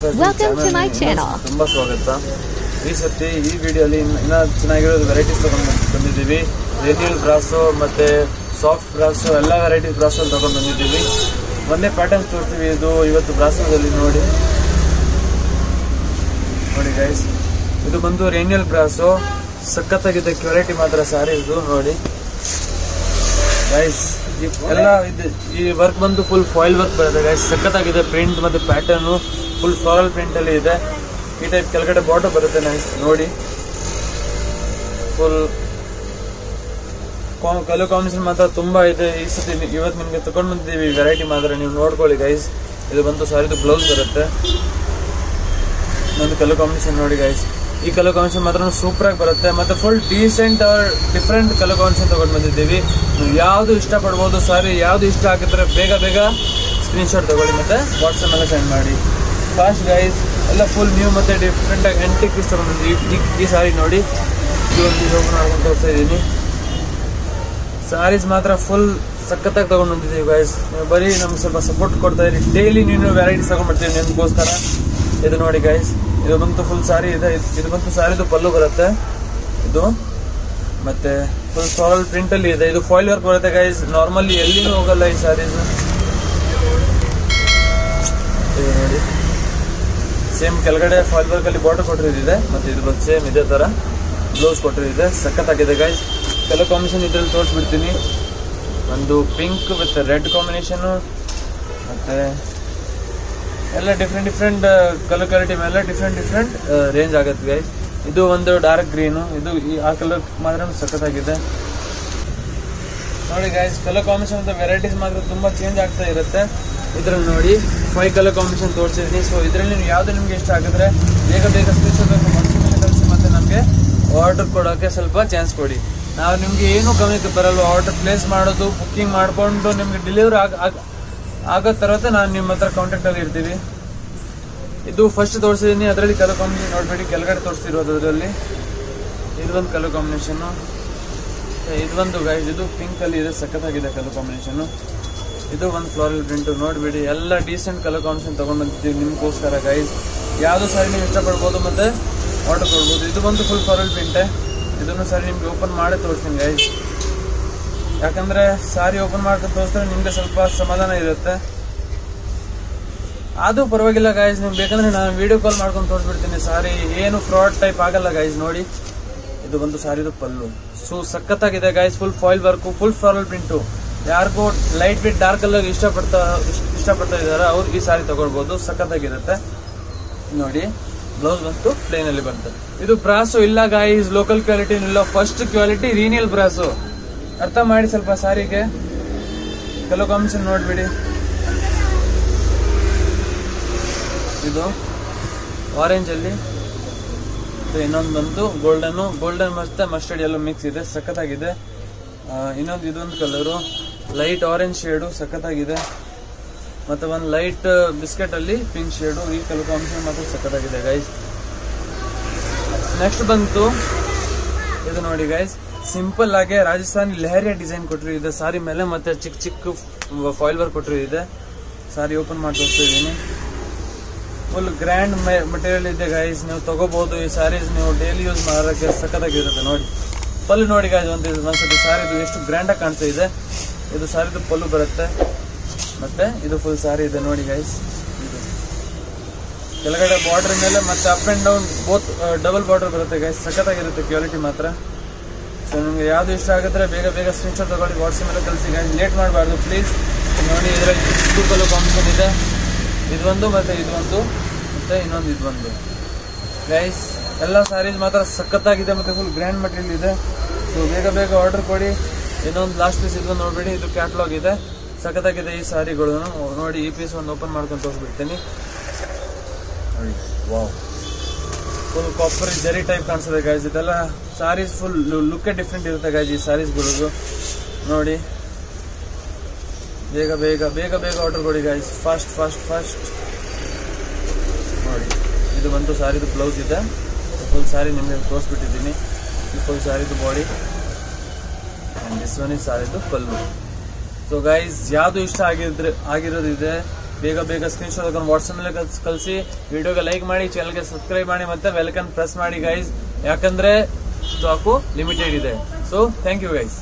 Welcome to my channel. ತುಂಬಾ ಸ್ವಾಗತ. ಈ ಸತಿ ಈ ವಿಡಿಯೋಲಿ ಇನ್ನ ಚೆನ್ನಾಗಿರೋ ವೆರೈಟೀಸ್ ತಗೊಂಡು ಬಂದಿದ್ದೀವಿ. ರೇನಿಯಲ್ ಬ್ರಾಸೋ ಮತ್ತೆ ಸಾಫ್ಟ್ ಬ್ರಾಸೋ ಎಲ್ಲ ವೆರೈಟಿ ಬ್ರಾಸೋ ತಗೊಂಡು ಬಂದಿದ್ದೀವಿ. ಮೊನ್ನೆ ಪ್ಯಾಟರ್ನ್ಸ್ ತೋರಿಸ್ತೀವಿ. ಇದು ಇವತ್ತು ಬ್ರಾಸೋದಲ್ಲಿ ನೋಡಿ ಗೈಸ್, ಇದು ಬಂದು ರೇನಿಯಲ್ ಬ್ರಾಸೋ. ಸಖತ್ತಾಗಿದೆ ಕ್ವಾಲಿಟಿ ಮಾತ್ರ ಸಾರಿ ಇದು ನೋಡಿ ಗೈಸ್. ಎಲ್ಲ ಈ ವರ್ಕ್ ಬಂದು ಫುಲ್ ಫಾಯಿಲ್ ವರ್ಕ್ ಬರುತ್ತೆ ಗೈಸ್. ಸಖತ್ತಾಗಿದೆ ಪ್ರಿಂಟ್ ಮತ್ತೆ ಪ್ಯಾಟರ್ನ್ ಫುಲ್ ಫ್ಲೋರಲ್ ಪ್ರಿಂಟ್ ಅಲ್ಲಿ ಇದೆ. ಈ ಟೈಪ್ ಕೆಳಗಡೆ ಬಾರ್ಡರ್ ಬರುತ್ತೆ ನೈಸ್ ನೋಡಿ. ಫುಲ್ ಕಲರ್ ಕಾಂಬಿನೇಷನ್ ಮಾತ್ರ ತುಂಬಾ ಇದೆ. ಈ ಸತಿ ಇವತ್ತು ನಿಮ್ಗೆ ತಗೊಂಡ್ ಬಂದಿದ್ದೀವಿ ವೆರೈಟಿ ಮಾತ್ರ, ನೀವು ನೋಡ್ಕೊಳ್ಳಿ ಗೈಸ್. ಇದು ಬಂದು ಸಾರಿದು ಬ್ಲೌಸ್ ಬರುತ್ತೆ. ಇನ್ನೊಂದು ಕಲರ್ ಕಾಂಬಿನೇಷನ್ ನೋಡಿ ಗೈಸ್. ಈ ಕಲರ್ ಕಾಂಬಿನೇಷನ್ ಮಾತ್ರ ಸೂಪರ್ ಆಗಿ ಬರುತ್ತೆ. ಮತ್ತೆ full decent different colour combination ತಗೊಂಡ್ ಬಂದಿದ್ದೀವಿ. ನೀವು ಯಾವ್ದು ಇಷ್ಟ ಪಡ್ಬೋದು, ಸಾರಿ ಯಾವ್ದು ಇಷ್ಟ ಆಗಿದ್ರೆ ಬೇಗ ಸ್ಕ್ರೀನ್ ಶಾಟ್ ತಗೊಳ್ಳಿ ಮತ್ತೆ ವಾಟ್ಸ್ಆಪ್ ಮೇಲೆ ಸೆಂಡ್ ಮಾಡಿ ಫಾಸ್ಟ್ ಗೈಸ್. ಎಲ್ಲ ಫುಲ್ ನ್ಯೂ ಮತ್ತೆ ಡಿಫ್ರೆಂಟ್ ಆಗಿ ಆಂಟಿಕ್ ಪೀಸ್ ತಗೊಂಡಿದ್ದೀವಿ. ಈ ಸಾರಿ ನೋಡಿ, ಓಪನ್ ಮಾಡ್ಕೊಂಡು ತೋರಿಸ್ತಾ ಇದ್ದೀನಿ. ಸಾರೀಸ್ ಮಾತ್ರ ಫುಲ್ ಸಖತ್ತಾಗಿ ತಗೊಂಡು ಬಂದಿದ್ದೀವಿ ಗೈಸ್. ನೀವು ಬರೀ ನಮ್ಗೆ ಸ್ವಲ್ಪ ಸಪೋರ್ಟ್ ಕೊಡ್ತಾ ಇರಿ. ಡೈಲಿ ನೀನು ವೆರೈಟೀಸ್ ತಗೊಂಡ್ಬರ್ತೀವಿ ನಿಮ್ಗೋಸ್ಕರ. ಇದು ನೋಡಿ ಗೈಸ್, ಇದು ಬಂತು ಫುಲ್ ಸಾರಿ ಇದೆ. ಇದು ಬಂತು ಸಾರಿದು ಪಲ್ಲು ಬರುತ್ತೆ ಇದು. ಮತ್ತೆ ಫುಲ್ ಫ್ಲೋರಲ್ ಪ್ರಿಂಟ್ ಅಲ್ಲಿ ಇದೆ. ಇದು ಫಾಯಿಲ್ ವರ್ಕ್ ಬರುತ್ತೆ ಗೈಸ್. ನಾರ್ಮಲಿ ಎಲ್ಲಿನೂ ಹೋಗಲ್ಲ ಈ ಸಾರೀಸ್. ಇದು ನೋಡಿ, ಸೇಮ್ ಕೆಳಗಡೆ ಫಾಯಿಲ್ ವರ್ಕ್ ಅಲ್ಲಿ ಬಾರ್ಡರ್ ಕೊಟ್ಟಿರಿದೆ. ಮತ್ತೆ ಇದು ಬಂದು ಸೇಮ್ ಇದೇ ತರ ಬ್ಲೌಸ್ ಕೊಟ್ಟಿರಿದೆ. ಸಖತ್ತಾಗಿದೆ ಗೈಸ್. ಕಲರ್ ಕಾಂಬಿನೇಷನ್ ಇದ್ರಲ್ಲಿ ತೋರಿಸ್ಬಿಡ್ತೀನಿ. ಒಂದು ಪಿಂಕ್ ವಿತ್ ರೆಡ್ ಕಾಂಬಿನೇಷನ್, ಮತ್ತೆ ಎಲ್ಲ ಡಿಫ್ರೆಂಟ್ ಕಲರ್ ಕ್ವಾಲಿಟಿ ಮೇಲೆ ಡಿಫ್ರೆಂಟ್ ರೇಂಜ್ ಆಗುತ್ತೆ ಗೈಸ್. ಇದು ಒಂದು ಡಾರ್ಕ್ ಗ್ರೀನು. ಇದು ಆ ಕಲರ್ ಮಾತ್ರ ಸಖತ್ತಾಗಿದೆ ನೋಡಿ ಗೈಸ್. ಕಲರ್ ಕಾಂಬಿನೇಷನ್ ಅಂತ ವೆರೈಟೀಸ್ ಮಾತ್ರ ತುಂಬಾ ಚೇಂಜ್ ಆಗ್ತಾ ಇರುತ್ತೆ. ಇದ್ರಲ್ಲಿ ನೋಡಿ 5 ಕಲರ್ ಕಾಂಬಿನೇಷನ್ ತೋರಿಸಿದ್ದೀನಿ. ಸೊ ಇದರಲ್ಲಿ ನೀವು ಯಾವ್ದು ನಿಮ್ಗೆ ಇಷ್ಟ ಆಗಿದ್ರೆ ಬೇಗ ಸ್ಕ್ರೀನ್ಶಾಟ್ ಕಳಿಸಿ ಮತ್ತೆ ನಮಗೆ ಆರ್ಡರ್ ಕೊಡೋಕೆ ಸ್ವಲ್ಪ ಚಾನ್ಸ್ ಕೊಡಿ. ನಾವು ನಿಮ್ಗೆ ಏನು ಕಮ್ಮಿ ಬರಲ್ಲ. ಆರ್ಡರ್ ಪ್ಲೇಸ್ ಮಾಡೋದು, ಬುಕ್ಕಿಂಗ್ ಮಾಡ್ಕೊಂಡು ನಿಮ್ಗೆ ಡೆಲಿವರಿ ಆಗೋ తర్వాత ನಾನು ನಿಮ್ಮ ಹತ್ರ ಕಾಂಟ್ಯಾಕ್ಟ್ ಅಲ್ಲಿ ಇರ್ತೀವಿ. ಇದು ಫಸ್ಟ್ ತೋರಿಸಿದೀನಿ, ಅದರಲ್ಲಿ ಕಲರ್ ಕಾಂಬಿನೇಷನ್ ನೋಡ್ಬೇಡಿ, ಕೆಳಗಡೆ ತೋರಿಸ್ತಿರೋದ್ರಲ್ಲಿ ಇದು ಒಂದು ಕಲರ್ ಕಾಂಬಿನೇಷನ್. ಇದು ಒಂದು ಗೈಸ್, ಇದು ಪಿಂಕ್ ಅಲ್ಲಿ ಇದೆ, ಸಖತ್ತಾಗಿದೆ ಕಲರ್ ಕಾಂಬಿನೇಷನ್. ಇದು ಒಂದು ಫ್ಲೋರಲ್ ಪ್ರಿಂಟ್ ನೋಡ್ಬೇಡಿ. ಎಲ್ಲ ಡೀಸೆಂಟ್ ಕಲರ್ ಕಾಂಬಿನೇಷನ್ ತಗೊಂಡ್ ಬಂದಿದ್ದೀವಿ ನಿಮ್ಗೋಸ್ಕರ ಗೈಸ್. ಯಾವ್ದು ಸಾರಿ ನೀವು ಇಷ್ಟಪಡ್ಬೋದು ಮತ್ತೆ ಆರ್ಡರ್ ಕೊಡ್ಬೋದು. ಇದು ಬಂದು ಫುಲ್ ಫ್ಲೋರಲ್ ಪ್ರಿಂಟೆ. ಇದನ್ನು ಸಾರಿ ನಿಮ್ಗೆ ಓಪನ್ ಮಾಡೇ ತೋರಿಸ್ತೀನಿ ಗೈಸ್. ಯಾಕಂದ್ರೆ ಸಾರಿ ಓಪನ್ ಮಾಡ್ಕೊಂಡು ತೋರಿಸಿದ್ರೆ ನಿಮ್ಗೆ ಸ್ವಲ್ಪ ಸಮಾಧಾನ ಇರುತ್ತೆ. ಅದು ಪರವಾಗಿಲ್ಲ ಗೈಸ್, ನಿಮ್ಗೆ ಬೇಕಂದ್ರೆ ನಾನು ವಿಡಿಯೋ ಕಾಲ್ ಮಾಡ್ಕೊಂಡು ತೋರಿಸ್ಬಿಡ್ತೀನಿ. ಸಾರಿ ಏನು ಫ್ರಾಡ್ ಟೈಪ್ ಆಗಲ್ಲ ಗೈಸ್ ನೋಡಿ. ಇದು ಬಂದು ಸಾರಿದು ಪಲ್ಲು. ಸೊ ಸಖತ್ತಾಗಿದೆ guys. Full foil work, full floral print. ಯಾರಿಗೂ ಲೈಟ್ ವೇಟ್ ಡಾರ್ಕ್ ಕಲರ್ ಇಷ್ಟಪಡ್ತಾ ಇದಾರೆ ಅವ್ರು ಈ ಸಾರಿ ತಗೊಳ್ಬಹುದು. ಸಖತ್ತಾಗಿರುತ್ತೆ ನೋಡಿ. ಬ್ಲೌಸ್ ಬಂತು ಪ್ಲೇನ್ ಅಲ್ಲಿ ಬರ್ತದೆ. ಇದು ಬ್ರಾಸೋ ಇಲ್ಲ ಗೈಸ್, ಲೋಕಲ್ ಕ್ವಾಲಿಟಿ ಇಲ್ಲ, ಫಸ್ಟ್ ಕ್ವಾಲಿಟಿ ರೀನಿಯಲ್ ಬ್ರಾಸೋ. ಅರ್ಥ ಮಾಡಿ ಸ್ವಲ್ಪ ಸಾರಿಗೆ. ಕಲರ್ ಕಾಂಬಿನೇಷನ್ ನೋಡ್ಬಿಡಿ. ಇದು ಆರೆಂಜ್ ಅಲ್ಲಿ, ಇನ್ನೊಂದು ಬಂತು ಗೋಲ್ಡನ್ ಮತ್ತೆ ಮಸ್ಟರ್ಡ್ ಎಲ್ಲೋ ಮಿಕ್ಸ್ ಇದೆ, ಸಖತ್ತಾಗಿದೆ. ಇನ್ನೊಂದು ಇದೊಂದು ಕಲರು ಲೈಟ್ ಆರೆಂಜ್ ಶೇಡು, ಸಖತ್ತಾಗಿದೆ. ಮತ್ತೆ ಒಂದು ಲೈಟ್ ಬಿಸ್ಕೆಟ್ ಅಲ್ಲಿ ಪಿಂಕ್ ಶೇಡು. ಈ ಕಲರ್ ಕಾಂಬಿನೇಷನ್ ಮಾತ್ರ ಸಖತ್ತಾಗಿದೆ ಗೈಸ್. ನೆಕ್ಸ್ಟ್ ಬಂತು ಇದು ನೋಡಿ ಗೈಸ್, ಸಿಂಪಲ್ ಆಗಿ ರಾಜಸ್ಥಾನಿ ಲೆಹರಿಯಾ ಡಿಸೈನ್ ಕೊಟ್ಟಿದೆ ಸಾರಿ ಮೇಲೆ. ಮತ್ತೆ ಚಿಕ್ಕ ಫಾಯಿಲ್ ವರ್ಕ್ ಕೊಟ್ಟಿದೆ. ಸಾರಿ ಓಪನ್ ಮಾಡಿ ತೋರಿಸ್ತಾ ಇದ್ದೀನಿ. ಫುಲ್ ಗ್ರ್ಯಾಂಡ್ ಮೆಟೀರಿಯಲ್ ಇದೆ ಗೈಸ್. ನೀವು ತಗೋಬಹುದು ಈ ಸ್ಯಾರೀಸ್, ನೀವು ಡೈಲಿ ಯೂಸ್ ಮಾಡೋಕ್ಕೆ ಸಖತ್ತಾಗಿರುತ್ತೆ ನೋಡಿ. ಪಲ್ಲು ನೋಡಿ ಗೈಸ್, ಒಂದ್ಸತಿ ಸಾರಿದು ಎಷ್ಟು ಗ್ರ್ಯಾಂಡ್ ಆಗಿ ಕಾಣಿಸ್ತಾ ಇದೆ. ಇದು ಸಾರಿದು ಪಲ್ಲು ಬರುತ್ತೆ. ಮತ್ತೆ ಇದು ಫುಲ್ ಸಾರಿ ಇದೆ ನೋಡಿ ಗೈಸ್. ಇದು ಕೆಳಗಡೆ ಬಾರ್ಡರ್ ಮೇಲೆ ಮತ್ತೆ up and down both double border ಬರುತ್ತೆ ಗೈಸ್. ಸಖತ್ತಾಗಿರುತ್ತೆ ಕ್ವಾಲಿಟಿ ಮಾತ್ರ. ಸೊ ನಿಮ್ಗೆ ಯಾವ್ದು ಇಷ್ಟ ಆಗಿದ್ರೆ ಬೇಗ ಸ್ಕ್ರೀನ್ಶಾಟ್ ತಗೊಳ್ಳಿ, ವಾಟ್ಸ್ಆಪ್ ಮೇಲೆ ಕಳಿಸಿ ಗೈಸ್. ಲೇಟ್ ಮಾಡಬಾರ್ದು ಪ್ಲೀಸ್ ನೋಡಿ. ಇದರಲ್ಲಿ 2 ಕಲರ್ ಕಾಂಬಿನೇಷನ್ ಇದೆ. ಇದೊಂದು ಮತ್ತೆ ಇದೊಂದು ಮತ್ತೆ ಇನ್ನೊಂದು ಇದೊಂದು ಗೈಸ್. ಎಲ್ಲ ಸ್ಯಾರೀಸ್ ಮಾತ್ರ ಸಖತ್ತಾಗಿದೆ ಮತ್ತೆ ಫುಲ್ ಗ್ರ್ಯಾಂಡ್ ಮೆಟೀರಿಯಲ್ ಇದೆ. ಸೊ ಬೇಗ ಆರ್ಡರ್ ಕೊಡಿ. ಇನ್ನೊಂದು ಲಾಸ್ಟ್ ಪೀಸ್ ಇದೊಂದು ನೋಡ್ಬೇಡಿ, ಇದು ಕ್ಯಾಟ್ಲಾಗ್ ಇದೆ, ಸಖತ್ತಾಗಿದೆ ಈ ಸ್ಯಾರಿಗಳು ನೋಡಿ. ಈ ಪೀಸ್ ಒಂದು ಓಪನ್ ಮಾಡ್ಕೊಂಡು ತೋರಿಸ್ಬಿಡ್ತೀನಿ ನೋಡಿ. ವಾವ್, ಫುಲ್ ಕಾಪರ್ ಜರಿ ಟೈಪ್ ಕಾಣಿಸ್ತದೆ ಗೈಸ್. ಇದೆಲ್ಲ ಸ್ಯಾರೀಸ್ ಫುಲ್ ಲುಕ್ ಡಿಫ್ರೆಂಟ್ ಇರುತ್ತೆ ಗೈಸ್ ಈ ಸ್ಯಾರೀಸ್ಗಳು ನೋಡಿ. ಬೇಗ ಆರ್ಡರ್ ಕೊಡಿ ಗೈಸ್, ಫಾಸ್ಟ್ ನೋಡಿ. ಇದು ಬಂತು ಸಾರಿದು ಬ್ಲೌಸ್ ಇದೆ. ಫುಲ್ ಸಾರಿ ನಿಮಗೆ ತೋರಿಸ್ಬಿಟ್ಟಿದ್ದೀನಿ. ಈ ಫುಲ್ ಸಾರಿದು body and this one is ಸಾರಿದು ಪಲ್ಲು. ಸೊ ಗೈಸ್, ಯಾವ್ದು ಇಷ್ಟ ಆಗಿರೋದಿದೆ ಬೇಗ ಬೇಗ ಸ್ಕ್ರೀನ್ ಶಾಟ್ ಹಾಕೊಂಡು ವಾಟ್ಸ್ಆಪ್ ಮೇಲೆ ಕಳಿಸಿ, ವಿಡಿಯೋಗೆ ಲೈಕ್ ಮಾಡಿ, ಚಾನಲ್ಗೆ ಸಬ್ಸ್ಕ್ರೈಬ್ ಮಾಡಿ, ಮತ್ತೆ ಬೆಲ್ ಐಕಾನ್ ಪ್ರೆಸ್ ಮಾಡಿ ಗೈಸ್, ಯಾಕಂದ್ರೆ ಸ್ಟಾಕು ಲಿಮಿಟೆಡ್ ಇದೆ. So thank you guys.